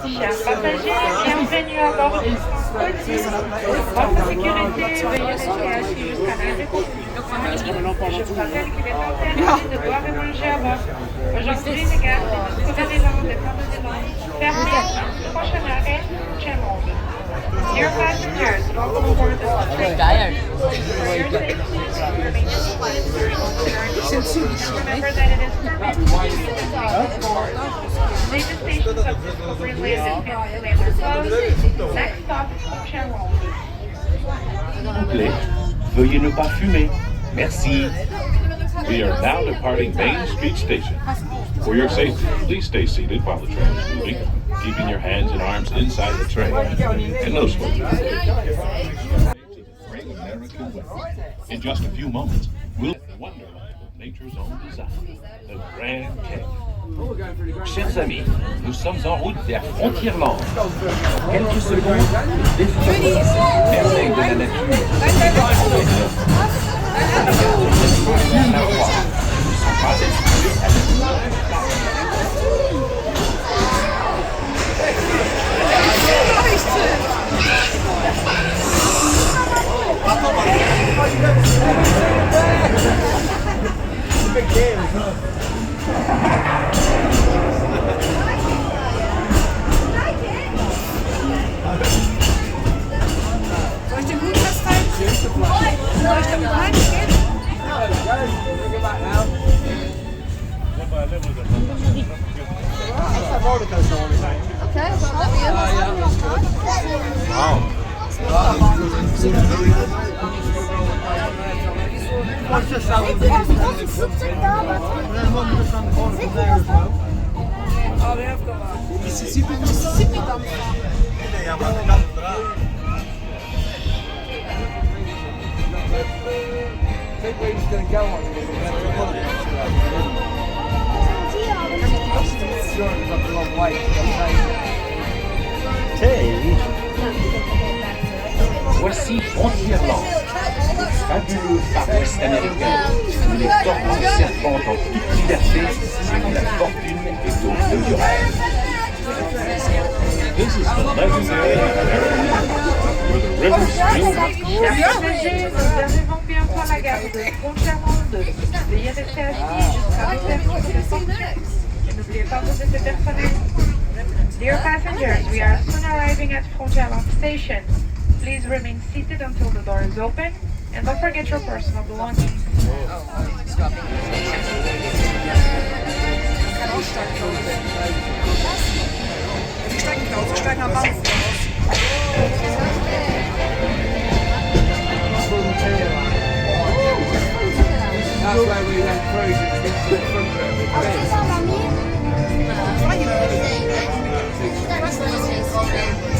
Chers passagers, bienvenue à bord du Walt Disney. Votre sécurité, veuillez rester assis jusqu'à l'arrivée. Je vous rappelle qu'il est interdit de boire et manger à bord. Aujourd'hui, les gares de Disneyland et Marne-la-Vallée fermées. Prochain arrêt, Chemont. Dear passengers, welcome aboard the train. For your safety, remain seated during the journey. Remember that it is permitted to use the exit doors. Latest stations of Disneyland and Disneyland are closed. Next stop, Chemont. S'il vous plaît, veuillez ne pas fumer. Merci. We are now departing Main Street Station. For your safety, please stay seated while the train is moving, keeping your hands and arms inside the train, and no smoking. In just a few moments, we'll the wonderland of nature's own design, the Grand Canyon. Chers amis, nous sommes en route vers Frontierland. Dans quelques secondes, nous défilons merveille de la nature. La voix ne sont pas habitués à Soll ich den Hut festhalten? Soll ich den reingehen? Mississippi dan. I think where he's going to go on is a long way. Voici Frontierland, le fabuleux parc ouest américain où les tortues serpentent en toute liberté et où la fortune est au feu du rêve. This is the legendary area where the river streams. Chers passagers, nous arrivons bientôt à la gare de Frontierland 2. Veuillez rester assis jusqu'à l'ouverture des portes. Et n'oubliez pas vos effets personnels. Dear passengers, we are soon arriving at Frontierland Station. Please remain seated until the door is open, and don't forget your personal belongings. Wir steigen am Bahnhof aus. That's where we went through to the front of it.